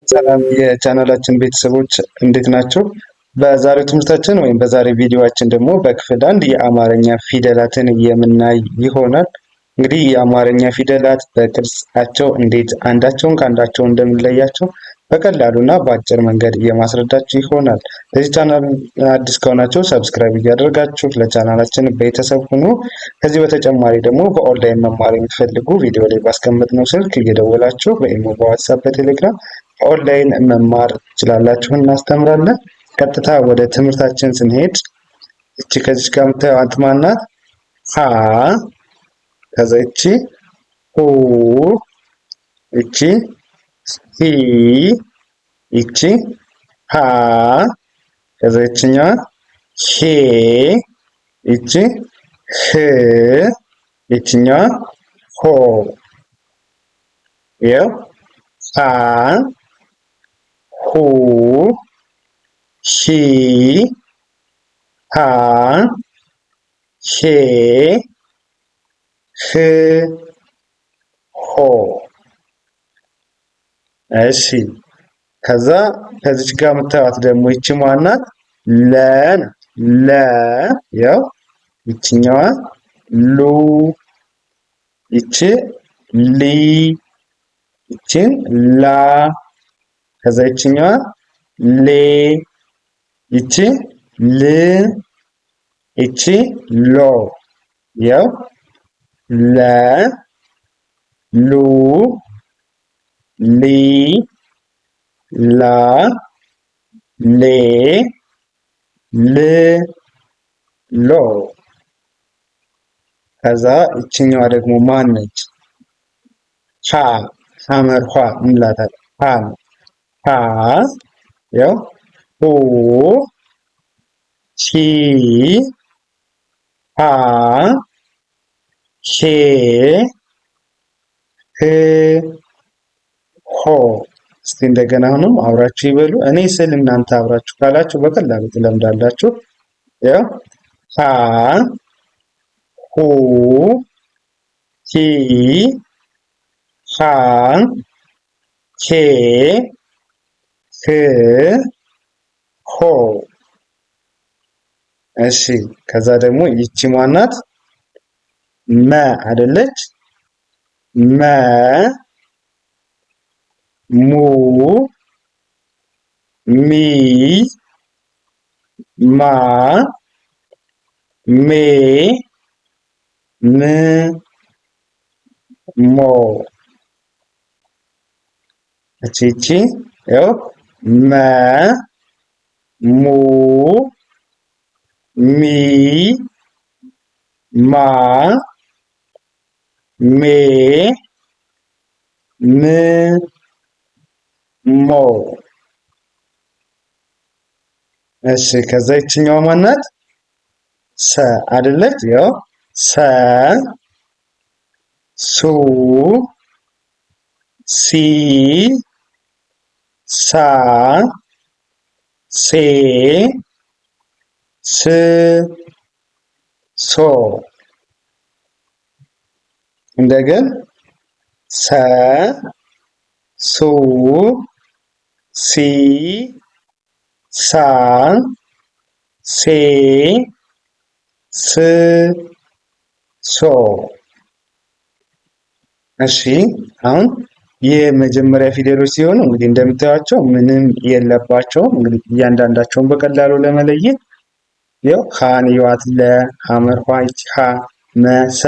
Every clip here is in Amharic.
ሰላም የቻናላችን ቤተሰቦች እንዴት ናቸው? በዛሬው ትምህርታችን ወይም በዛሬው ቪዲዮአችን ደግሞ በክፍል አንድ የአማርኛ ፊደላትን የምናይ ይሆናል። እንግዲህ የአማርኛ ፊደላት በቅርጻቸው እንዴት አንዳቸውን ከአንዳቸው እንደምንለያቸው በቀላሉና በአጭር መንገድ የማስረዳችሁ ይሆናል። ለዚህ ቻናል አዲስ ከሆናችሁ ሰብስክራይብ እያደረጋችሁ ለቻናላችን ቤተሰብ ሁኑ። ከዚህ በተጨማሪ ደግሞ በኦንላይን መማር የምትፈልጉ ቪዲዮ ላይ ባስቀመጥነው ስልክ እየደወላችሁ በኢሞ፣ በዋትሳፕ፣ በቴሌግራም ኦንላይን መማር ትችላላችሁ፣ እናስተምራለን። ቀጥታ ወደ ትምህርታችን ስንሄድ እቺ ከዚች ጋር የምታዩት ማን ናት? ሀ፣ ከዛ እቺ ሁ፣ እቺ ሂ፣ እቺ ሃ፣ ከዛ እቺኛዋ ሄ፣ እቺ ህ፣ እቺኛዋ ሆ። ይኸው ሀ፣ ሁ፣ ሂ፣ ሃ፣ ሄ፣ ህ፣ ሆ። እሺ ከዛ ከዚች ጋር የምታዩት ደግሞ ይቺ ማናት? ለ ናት። ለ ያው ይቺኛዋ ሉ፣ ይቺ ሊ፣ ይቺን ላ፣ ከዛ ይቺኛዋ ሌ፣ ይቺ ል፣ ይቺ ሎ። ያው ለ፣ ሉ፣ ሊ፣ ላ፣ ሌ፣ ል፣ ሎ። ከዛ ይችኛዋ ደግሞ ማን ነች? ሀ፣ ሐመርኋ እንላታለን። ሀ ሀ፣ ያው ሁ፣ ሂ፣ ሃ፣ ሄ፣ ህ፣ ሆ። እስቲ እንደገና አሁንም አብራችሁ ይበሉ። እኔ ስል እናንተ አብራችሁ ካላችሁ በቀላሉ ትለምዳላችሁ። ያው ሀ፣ ሁ፣ ሂ፣ ሃ፣ ሄ፣ ህ፣ ሆ። እሺ ከዛ ደግሞ ይቺ ማናት? መ አይደለች? መ፣ ሙ፣ ሚ፣ ማ፣ ሜ፣ ም፣ ሞ። እቺ ያው መ፣ ሙ፣ ሚ፣ ማ፣ ሜ፣ ም፣ ሞ። እሺ ከዛ ይችኛዋ ማናት? ሰ አይደለች? ያው ሰ፣ ሱ፣ ሲ፣ ሳ፣ ሴ፣ ስ፣ ሶ። እንደገን ሰ፣ ሱ፣ ሲ፣ ሳ፣ ሴ፣ ስ፣ ሶ። እሺ አሁን የመጀመሪያ ፊደሎች ሲሆኑ እንግዲህ እንደምታዩቸው ምንም የለባቸውም። እንግዲህ እያንዳንዳቸውን በቀላሉ ለመለየት ያው ሀን ይዋት፣ ለ፣ ሐመርኋ፣ ሀ፣ መ፣ ሰ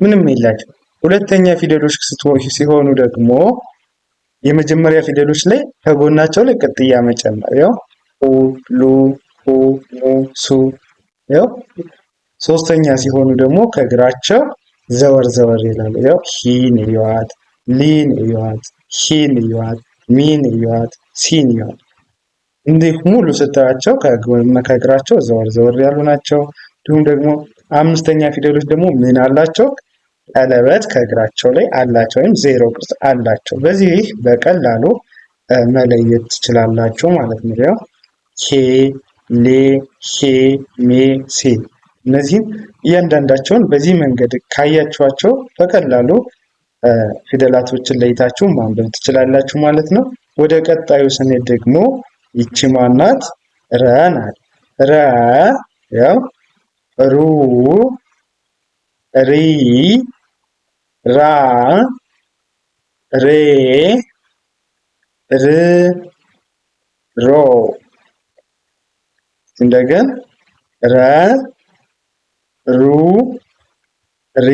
ምንም የላቸው። ሁለተኛ ፊደሎች ሲሆኑ ደግሞ የመጀመሪያ ፊደሎች ላይ ከጎናቸው ላይ ቅጥያ መጨመር። ያው ሁ፣ ሉ፣ ሁ፣ ሙ፣ ሱ። ያው ሶስተኛ ሲሆኑ ደግሞ ከእግራቸው ዘወር ዘወር ይላሉ። ያው ሂን ይዋት፣ ሊን እዩዋት፣ ሂን እዩዋት፣ ሚን እዩዋት፣ ሲን እዩዋት። እንዲህ ሙሉ ስታያቸው ከእግራቸው ዘወር ዘወር ያሉ ናቸው። እንዲሁም ደግሞ አምስተኛ ፊደሎች ደግሞ ምን አላቸው? ቀለበት ከእግራቸው ላይ አላቸው ወይም ዜሮ ቅርጽ አላቸው። በዚህ በቀላሉ መለየት ትችላላችሁ ማለት ነው። ያው ሄ፣ ሌ፣ ሄ፣ ሜ፣ ሴ እነዚህም እያንዳንዳቸውን በዚህ መንገድ ካያችኋቸው በቀላሉ ፊደላቶችን ለይታችሁ ማንበብ ትችላላችሁ ማለት ነው። ወደ ቀጣዩ ስንሄድ ደግሞ ይቺ ማናት? ረ ናት። ረ ያው ሩ ሪ ራ ሬ ር ሮ እንደገን ረ ሩ ሪ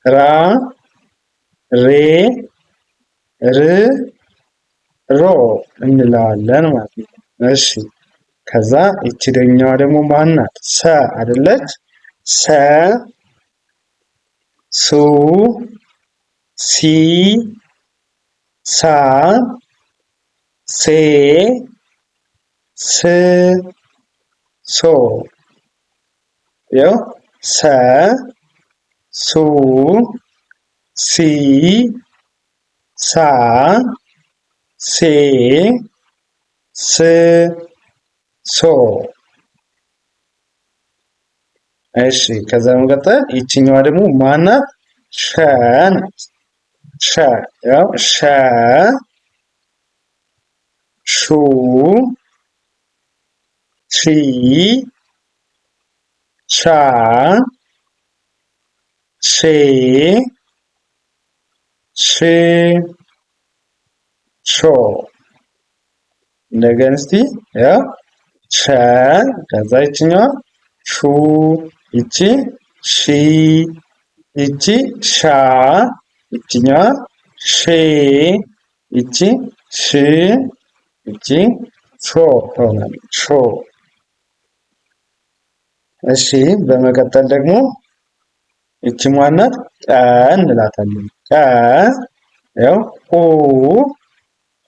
ራ ሬ ር ሮ እንለዋለን ማለት ነው። እሺ ከዛ ይችኛዋ ደግሞ ማናት? ሰ አይደለች? ሰ ሱ ሲ ሳ ሴ ስ ሶ ያው ሰ ሱ ሲ ሳ ሴ ስ ሶ። እሺ ከዛ በመቀጠል ይችኛዋ ደግሞ ማናት? ሸ ናት። ሸ ያው ሸ ሹ ሺ ሻ ሼ ሽ ሾ። እንደገና እስቲ ያው ሸ ከዛ ይችኛዋ ሹ ይቺ ሺ ይቺ ሻ ይችኛዋ ሼ ይቺ ሽ ይቺ ሾ ትሆናለች። ሾ። እሺ በመቀጠል ደግሞ ይቺ ማናት? ቀ እንላታለን። ቀ ያው ቁ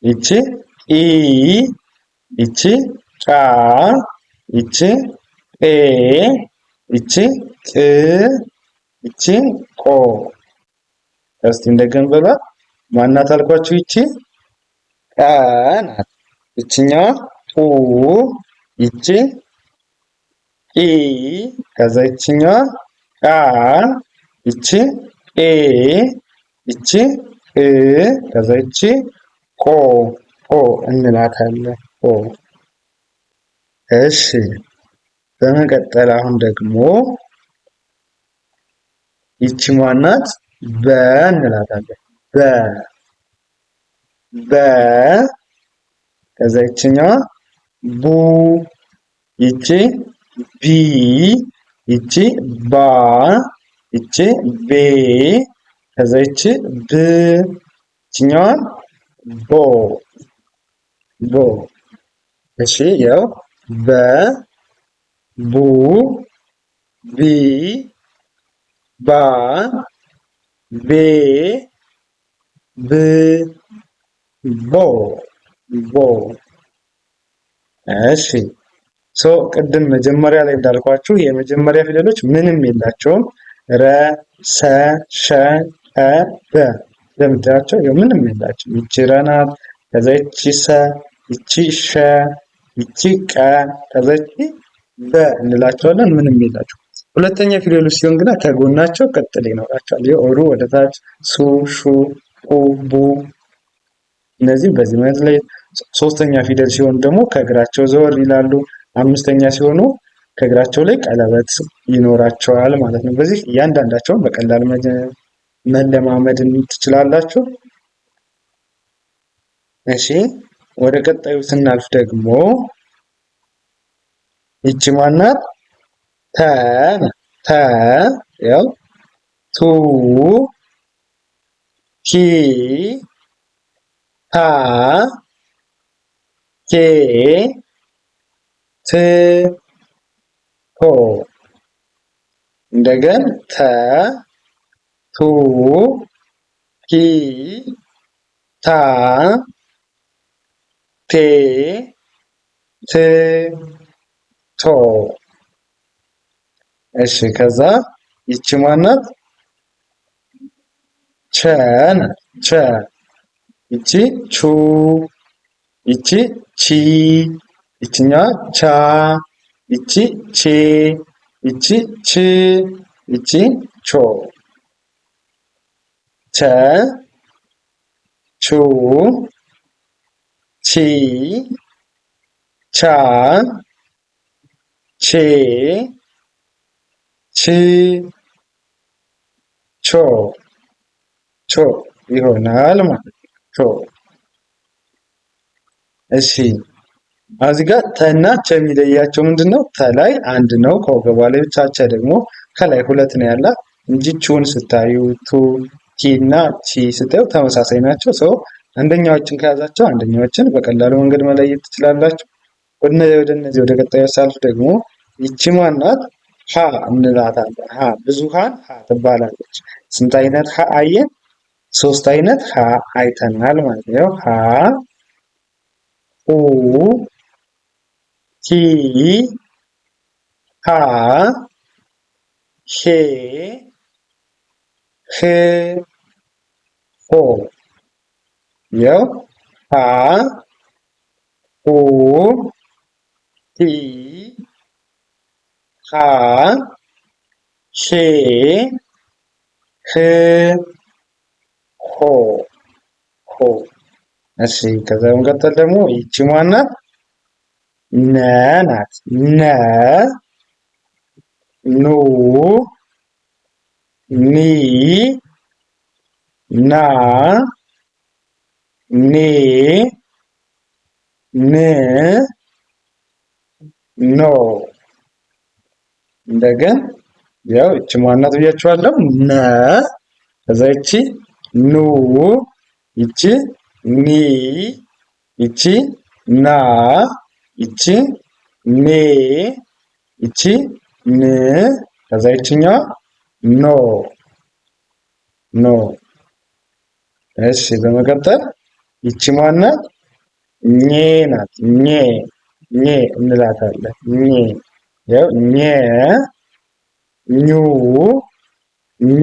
ይቺ ኢ ይቺ ቃ ይቺ ጴ ይቺ ቅ ይቺ ቆ። እስቲ እንደገና በሏት። ማናት አልኳችሁ? ይቺ ቀ ናት። ይችኛዋ ቁ ይቺ ኢ ከዛ ይችኛዋ ቃ ይቺ ኤ ይቺ እ ከዛ ይቺ ቆ ቆ እንላታለን። ቆ። እሺ በመቀጠል አሁን ደግሞ ይቺ ማናት? በ እንላታለን። በ በ ከዛ ይችኛዋ ቡ ይቺ ቢ ይቺ ባ ይቺ ቤ ከዛ ይቺ ብ ይችኛዋ ቦ ቦ። እሺ ያው በ ቡ ቢ ባ ቤ ብ ቦ ቦ። እሺ ቅድም መጀመሪያ ላይ እንዳልኳችሁ የመጀመሪያ ፊደሎች ምንም የላቸውም። ረ፣ ሰ፣ ሸ፣ ቀ፣ በ እንደምታያቸው ምንም የላቸውም። ይቺ ረ ናት። ከዛ ይቺ ሰ፣ ይቺ ሸ፣ ይቺ ቀ፣ ከዛ ይቺ በ እንላቸዋለን። ምንም የላቸው። ሁለተኛ ፊደሎች ሲሆን ግና ከጎናቸው ቅጥል ይኖራቸዋል። የኦሩ ወደ ታች ሱ፣ ሹ፣ ቁ፣ ቡ እነዚህ በዚህ ማለት ላይ። ሶስተኛ ፊደል ሲሆን ደግሞ ከእግራቸው ዘወር ይላሉ። አምስተኛ ሲሆኑ ከእግራቸው ላይ ቀለበት ይኖራቸዋል ማለት ነው። በዚህ እያንዳንዳቸውን በቀላል መለማመድ ትችላላችሁ። እሺ ወደ ቀጣዩ ስናልፍ ደግሞ ይቺ ማናት? ተ ተ ያው ቱ ኪ ታ ኬ ት ቶ እንደገን ተ ቱ ኪ ታ ቴ ት ቶ። እሺ ከዛ ይቺ ማናት? ቸ ናት። ቸ ይቺ ቹ ይቺ ቺ ይቺኛዋ ቻ ይቺ ቼ ይቺ ች ይቺ ቾ። ቸ ቹ ቻ ቼ ች ቾ ይሆናል ማለት ነው። እሺ እዚህ ጋር ተና ቸ የሚለያቸው ምንድን ነው? ተላይ አንድ ነው ከወገቧ ላይ ብቻ፣ ቸ ደግሞ ከላይ ሁለት ነው ያላት እንጂ ቹን ስታዩ ቱ ቲ እና ቺ ስታዩ ተመሳሳይ ናቸው። ሰው አንደኛዎችን ከያዛቸው አንደኛዎችን በቀላሉ መንገድ መለየት ትችላላችሁ። ወደ እነዚህ ወደ ቀጣዩ ሳልፍ ደግሞ ይቺ ማናት? ሀ እንላታለን። ሀ ብዙሃን ሀ ትባላለች። ስንት አይነት ሀ አየን? ሶስት አይነት ሀ አይተናል ማለት ነው። ሀ ሁ ሂ ሃ ሄ ህ ሆ ያው ሃ ሁ ሂ ሃ ሄ ህ ሆ እሺ ከዛ በመቀጠል ደግሞ ይቺ ማናት? ነ ናት። ነ ኑ ኒ ና ኔ ን ኖ እንደገን ያው እቺ ማናት ብያችኋለሁ። ነ ከዛ ይቺ ኑ ይቺ ኒ ይቺ ና ይቺ ኔ ይቺ ን ከዛ ይችኛዋ ኖ ኖ። እሺ በመቀጠል ይቺ ማናት? ኘ ናት። ኘ እንላታለን። ኘ ያው ኘ ኙ ኚ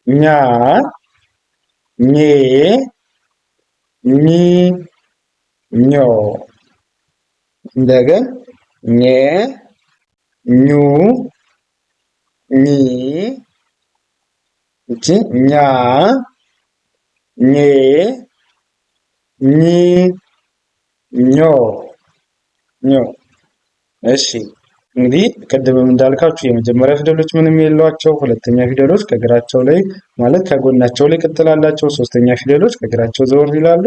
ኛ ኜ ኚ ኞ እንደገን ኘ ኙ ኚ እቺ ኛ ኜ ኚ ኞ እሺ እንግዲህ ቅድምም እንዳልካችሁ የመጀመሪያ ፊደሎች ምንም የሏቸው፣ ሁለተኛ ፊደሎች ከእግራቸው ላይ ማለት ከጎናቸው ላይ ቅጥል አላቸው፣ ሶስተኛ ፊደሎች ከእግራቸው ዘወር ይላሉ፣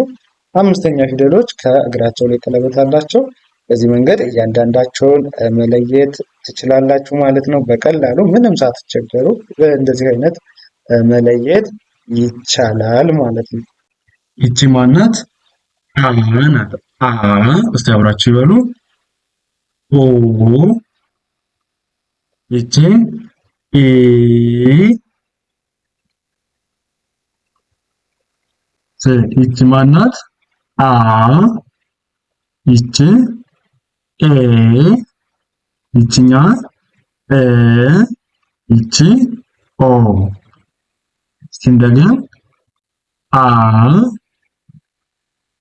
አምስተኛ ፊደሎች ከእግራቸው ላይ ቀለበት አላቸው። በዚህ መንገድ እያንዳንዳቸውን መለየት ትችላላችሁ ማለት ነው። በቀላሉ ምንም ሳትቸገሩ በእንደዚህ አይነት መለየት ይቻላል ማለት ነው። ይቺ ማናት? አ ናት። አ እስቲ አብራችሁ ይበሉ። ኦ ይቺ ኢ ይቺ ማናት? አ ይቺ ኤ ይቺኛ እ ይቺ ኦ። እስቲ እንደገና አ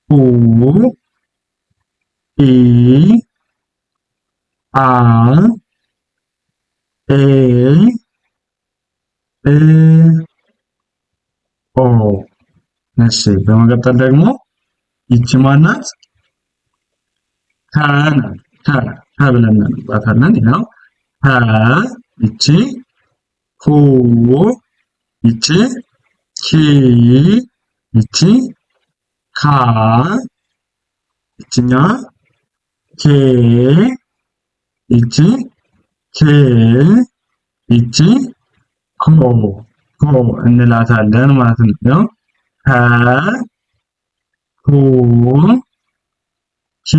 ኡ ኢ አ ኤ እ ኦ። እሺ በመቀጠል ደግሞ ይቺ ማናት? ሀ ናት። ሀ ብለን እናነባታለን። ያው ሀ ይቺ ሁ ይቺ ሂ ይቺ ሃ ይቺኛ ሄ ይቺ ኬ ይቺ ኮ እንላታለን ማለት ነው። ሀ ሁ ሂ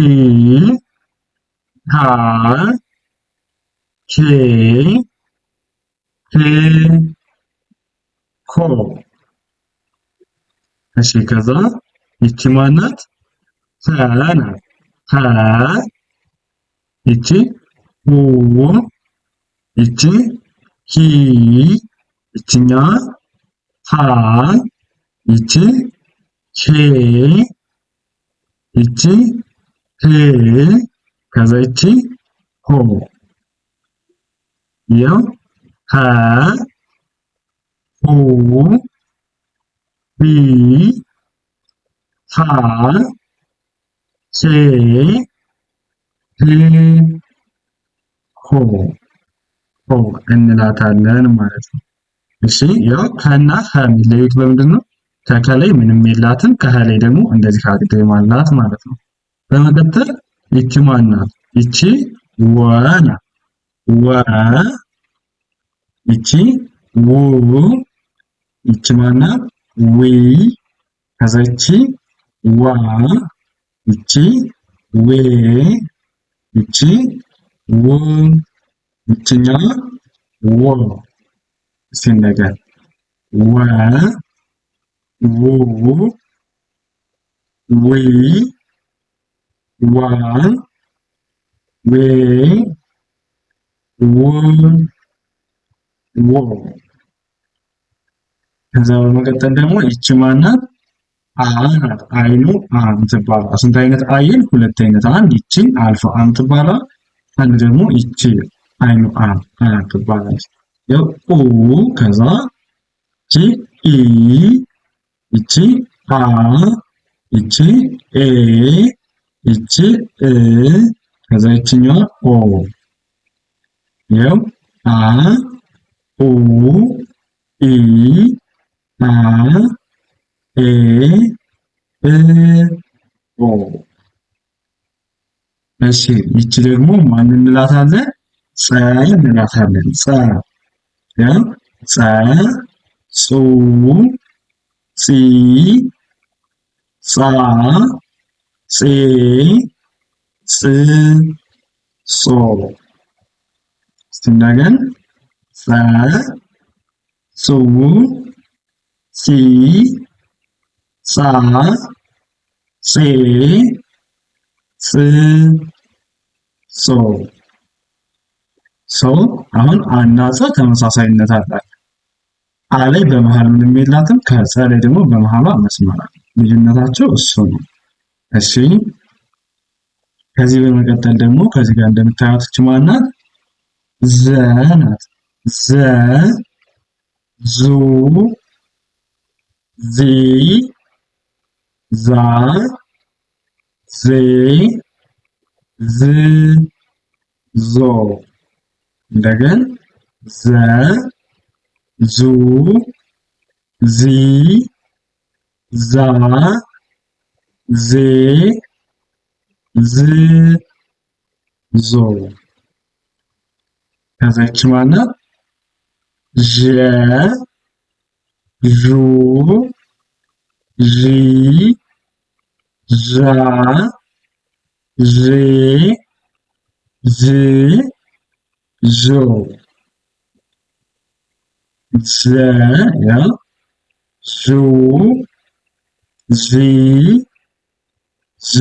ሃ ሄ ህ ኮ። እሺ ከዛ ይቺ ማናት? ሀ ናት። ሀ ይቺ ሁ ይቺ ሂ ይቺኛ ሃ ይቺ ሄ ይቺ ህ ከዛ ይቺ ሆ። ያው ሀ ሁ ሂ ሀ ሄ ህ ሆ ሆ እንላታለን ማለት ነው። እሺ ያው ከና ሀ የሚለዩት በምንድን ነው? ከከላይ ምንም የላትም ከሀ ላይ ደግሞ እንደዚህ አግድም አላት ማለት ነው። በመቀጠል ይቺ ማን ናት? ይቺ ወ ናት። ወ ይቺ ው ይቺ ማን ናት? ዊ ከዛ ይቺ ዋ ይቺ ዌ ይቺ ው ይችኛዋ ወ እስኪ እንደገና ወ ው ዊ ዋ ዌ ው ዎ ከዛ በመቀጠል ደግሞ ይቺ ማናት? አ ናት። አይኑ አ የምትባለው ስንት አይነት አይን? ሁለት አይነት። አንድ ይቺ አልፋ አ የምትባለው፣ አንድ ደግሞ ይቺ አይኑ አ ትባላለች። ያው ኡ ከዛ ይቺ ኢ ይቺ አ ይቺ ኤ ይቺ እ ከዛ ይችኛዋ ኦ ያው አ ኡ ኢ አ ኤ እ ኦ። እሺ ይቺ ደግሞ ማን እንላታለን? ፀ እንላታለን። ፀ ያው ፀ ጹ ጺ ጻ ጼ ጽ ጾ። እስቲ እንደገና ፀ ጹ ጺ ጻ ጼ ጽ ጾ። አሁን አና ፀ ተመሳሳይነት አላቸው። አ ላይ በመሃል ምንም የላትም። ከፀ ላይ ደግሞ በመሃሏ መስመር አለ። ልዩነታቸው እሱ ነው። እሺ ከዚህ በመቀጠል ደግሞ ከዚህ ጋር እንደምታዩት እቺ ማናት? ዘ ናት። ዘ ዙ ዚ ዛ ዜ ዝ ዞ። እንደገና ዘ ዙ ዚ ዛ ዜ ዝ ዞ። ከዛች ማናት? ዠ ዡ ዢ ዣ ዤ ዥ ዦ። ዠ ያው ዡ ዢ ዣ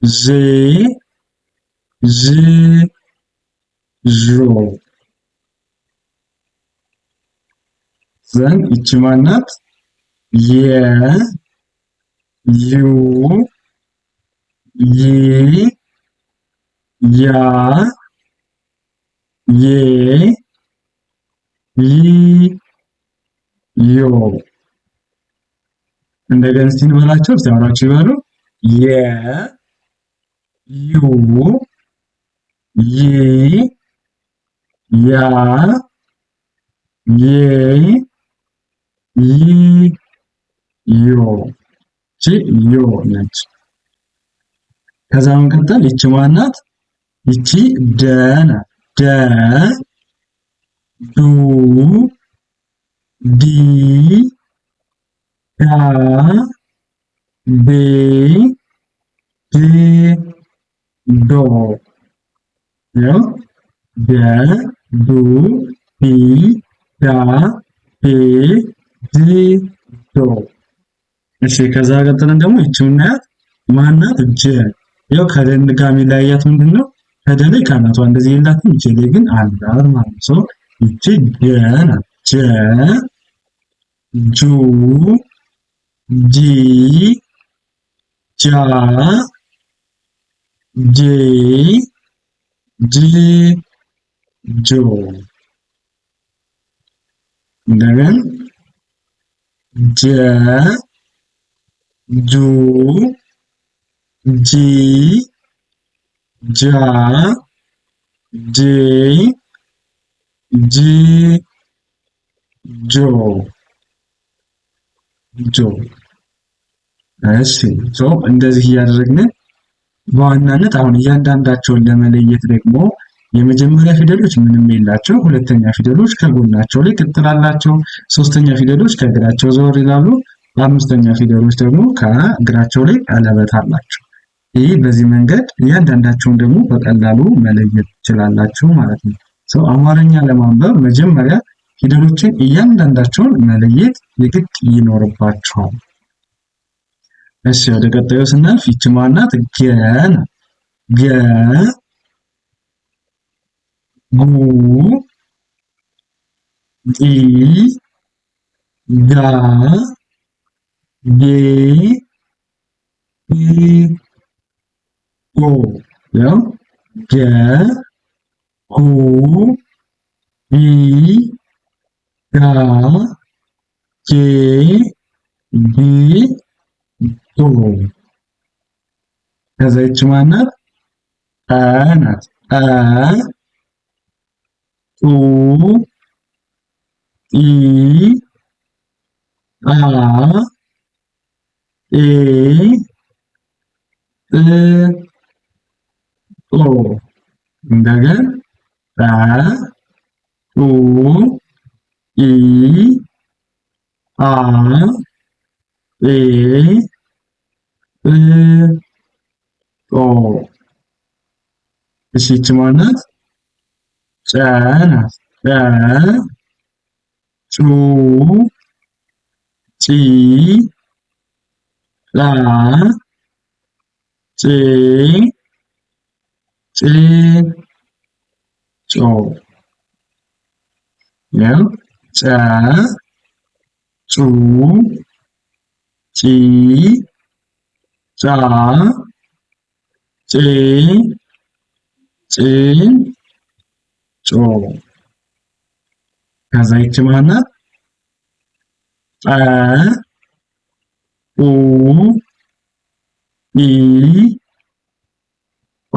ዤ ዥ ዦ። ዘን ይቺ ማናት? የ ዩ ይ ያ ዬ ይ ዮ። እንደገና እስቲ እንበላቸው። እስቲ አብራችሁ ይበሉ። የ ዩ ይ ያ ዬ ይ ዮ። እቺ ዮ ነች። ከዛ በመቀጠል ይቺ ማናት? ይቺ ደ ናት። ደ ዱ ዲ ዳ ዴ ድ ዶ። ያው ደ ዱ ዲ ዳ ዴ ድ ዶ። እሺ ከዛ ቀጥለን ደግሞ ይቺው እናያት። ማናት? ጀ። ያው ከደን ጋር የሚለያያት ምንድን ነው? ከደ ላይ ከአናቷ እንደዚህ የላትም። ጀ ላይ ግን አላት ማለት ነው። ይቺ ጀ ናት። ጀ ጁ ጂ ጃ ጄ ጅ ጆ። እንደገና ጀ ጁ ጂ ጃ ጄ ጂ ጆ ጆ። እሺ እንደዚህ እያደረግን በዋናነት አሁን እያንዳንዳቸውን ለመለየት ደግሞ የመጀመሪያ ፊደሎች ምንም የላቸው፣ ሁለተኛ ፊደሎች ከጎናቸው ላይ ቅጥል አላቸው፣ ሶስተኛ ፊደሎች ከእግራቸው ዘወር ይላሉ፣ አምስተኛ ፊደሎች ደግሞ ከእግራቸው ላይ ቀለበት አላቸው። ይህ በዚህ መንገድ እያንዳንዳቸውን ደግሞ በቀላሉ መለየት ትችላላችሁ ማለት ነው። አማርኛ ለማንበብ መጀመሪያ ፊደሎችን እያንዳንዳቸውን መለየት የግድ ይኖርባችኋል። እሺ ወደ ቀጣዩ ስናልፍ ይቺ ማናት? ገ ናት። ገ ጉ ጊ ጋ ጌ ጎ። ያው ገ ጉ ጊ ጋ ጌ ጊ ጎ። ከዛ ይቺ ማናት? ጠ ናት። ጠ ጡ ጢ ጣ ጤ ጥ ጦ። እንደገና ጠ ጡ ጢ ጣ ጤ ጥ ጦ። እሺ ይቺ ማናት? ጨ ናት። ጨ ጩ ጪ ጫ ጬ ጭ ጮ። ያው ጨ ጩ ጪ ጫ ጬ ጭ ጮ። ከዛ ይቺ ማናት? ጠ ኡ ኢ ጳ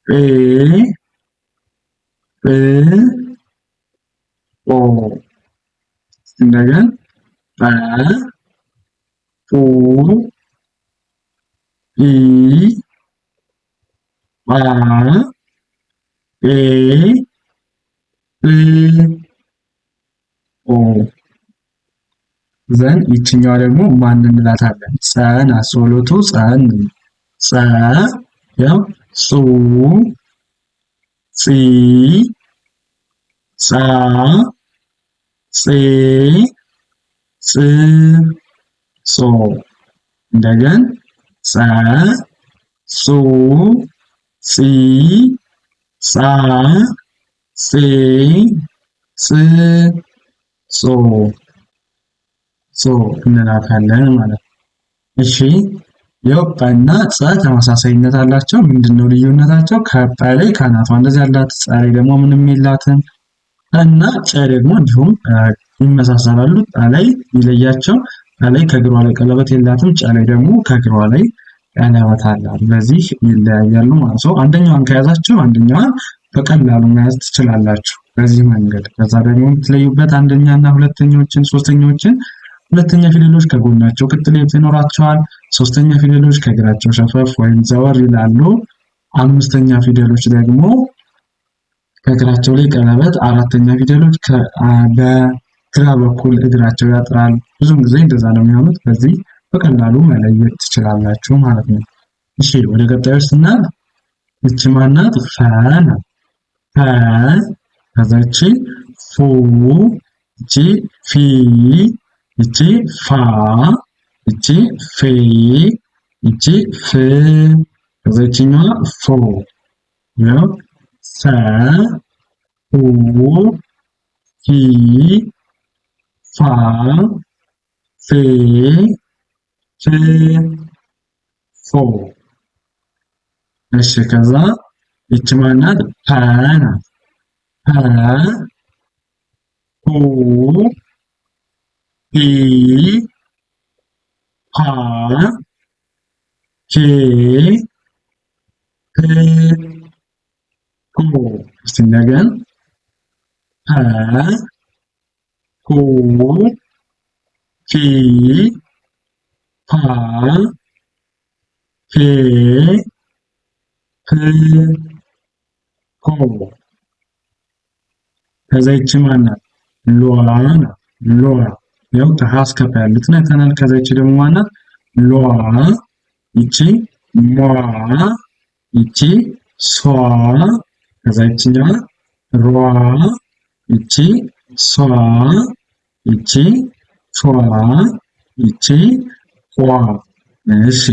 ጴ ጵ ጶ። እንደገና ጠ ጡ ኢ ጳ ጴ ጵ ጶ። ዘን ይችኛዋ ደግሞ ማን እንላታለን? ጸ ናት። ሶሎቱ ጸን ጸ ያው ጹ ጺ ጻ ጼ ጽ ጾ። እንደገና ጸ ጹ ጺ ጻ ጼ ጽ ጾ እንላታለን ማለት ነው። እሺ ያው ጠ እና ጸ ተመሳሳይነት አላቸው። ምንድነው ልዩነታቸው? ከጠ ላይ ካናቷ እንደዚህ ያላት፣ ጸ ላይ ደግሞ ምንም የላትም። እና ጨ ደግሞ እንዲሁም ይመሳሰላሉ። ጠ ላይ ይለያቸው፣ ጠ ላይ ከእግሯ ላይ ቀለበት የላትም። ጨ ላይ ደግሞ ከእግሯ ላይ ቀለበት አላት። በዚህ ይለያያሉ ማለት ነው። አንደኛዋን ከያዛችሁ አንደኛዋን በቀላሉ መያዝ ትችላላችሁ በዚህ መንገድ። ከዛ ደግሞ የምትለዩበት አንደኛ እና ሁለተኛዎችን ሶስተኛዎችን ሁለተኛ ፊደሎች ከጎናቸው ቅጥል ይኖራቸዋል። ሶስተኛ ፊደሎች ከእግራቸው ሸፈፍ ወይም ዘወር ይላሉ። አምስተኛ ፊደሎች ደግሞ ከእግራቸው ላይ ቀለበት፣ አራተኛ ፊደሎች በግራ በኩል እግራቸው ያጥራል። ብዙም ጊዜ እንደዛ ነው የሚሆኑት። በዚህ በቀላሉ መለየት ትችላላችሁ ማለት ነው። እሺ ወደ ቀጣዩ ስናልፍ ይቺ ማናት? ፈ ናት። ፈ ከዛ ይቺ ፉ ይቺ ፊ ይቺ ፋ ይቺ ፌ ይቺ ፍ ከዛ ይቺኛዋ ፎ። ያው ሰ ሁ ፊ ፋ ፌ ፍ ፎ። እሺ ከዛ ይቺ ማናት? ፐ ናት። ፐ ሁ ፊ ሀ ሄ ህ ሆ። እስቲ እንደገና ሀ ሁ ሂ ሃ ሄ ህ ሆ። ከዛ ይቺ ማናት? ሏ ናት። ሏ ያው ከሀ እስከ ፐ ያሉትን አይተናል። ከዛ ይቺ ደግሞ ማናት? ሏ። ይቺ ሟ። ይቺ ሷ። ከዛ ይችኛዋ ሯ። ይቺ ሷ። ይቺ ቿ። ይቺ ቋ። እሺ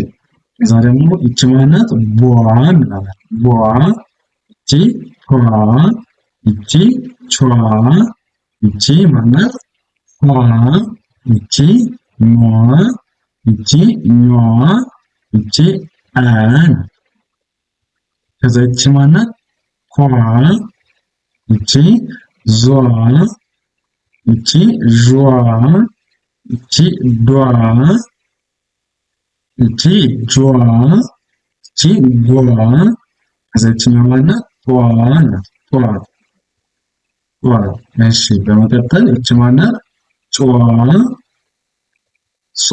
ከዛ ደግሞ ይቺ ማናት? ቧ እንላለን። ቧ። ይቺ ቷ። ይቺ ቿ። ይቺ ማናት? ኋ። ይቺ ሟ። ይቺ ኟ። ይቺ አ ናት። ከዛ ይቺ ማናት? ኋ። ይቺ ዟ። ይቺ ዧ። ይቺ ዷ። ይቺ ጇ። ይቺ ጓ። ከዛ ይቺኛው ማናት? ጧ ናት። ጧ ጧ። እሺ በመቀጠል ይቺ ማናት? ጯ። ጿ።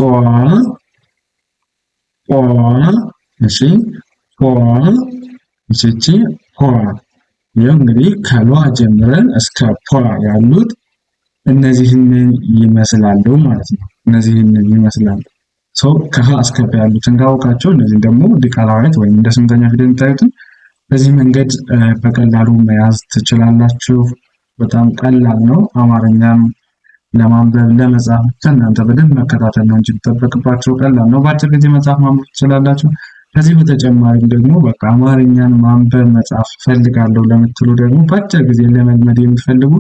ቋ። እሺ ቋ። እቺ ፖ። ይሄው እንግዲህ ከሏ ጀምረን እስከ ፖ ያሉት እነዚህን ይመስላሉ ማለት ነው። እነዚህን ይመስላሉ። ሰው ከሀ እስከ ፐ ያሉትን ካወቃቸው እነዚህ ደግሞ ዲቃላዊት ወይም እንደ ስምንተኛ ፊደል የምታዩትን በዚህ መንገድ በቀላሉ መያዝ ትችላላችሁ። በጣም ቀላል ነው። አማርኛም ለማንበብ ለመጻፍ ከእናንተ በደንብ መከታተል ነው እንጂ የሚጠበቅባቸው ቀላል ነው። በአጭር ጊዜ መጻፍ ማንበብ ትችላላችሁ። ከዚህ በተጨማሪም ደግሞ በቃ አማርኛን ማንበብ መጻፍ ፈልጋለሁ ለምትሉ ደግሞ በአጭር ጊዜ ለመልመድ የምትፈልጉ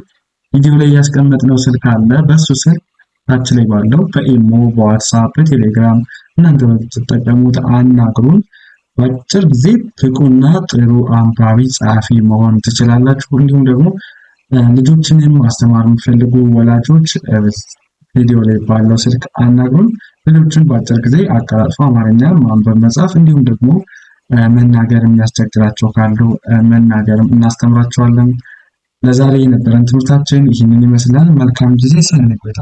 ቪዲዮ ላይ ያስቀመጥነው ስልክ አለ። በሱ ስልክ ታች ላይ ባለው በኢሞ፣ በዋትስአፕ፣ በቴሌግራም እናንተ በምትጠቀሙት አናግሩን። በአጭር ጊዜ ብቁና ጥሩ አንባቢ ጸሐፊ መሆን ትችላላችሁ። እንዲሁም ደግሞ ልጆችንም ማስተማር የምትፈልጉ ወላጆች ቪዲዮ ላይ ባለው ስልክ አናግሩን። ልጆችን በአጭር ጊዜ አቀላጥፎ አማርኛ ማንበብ መጻፍ እንዲሁም ደግሞ መናገር የሚያስቸግራቸው ካሉ መናገርም እናስተምራቸዋለን። ለዛሬ የነበረን ትምህርታችን ይህንን ይመስላል። መልካም ጊዜ። ሰናይ ቆይታ።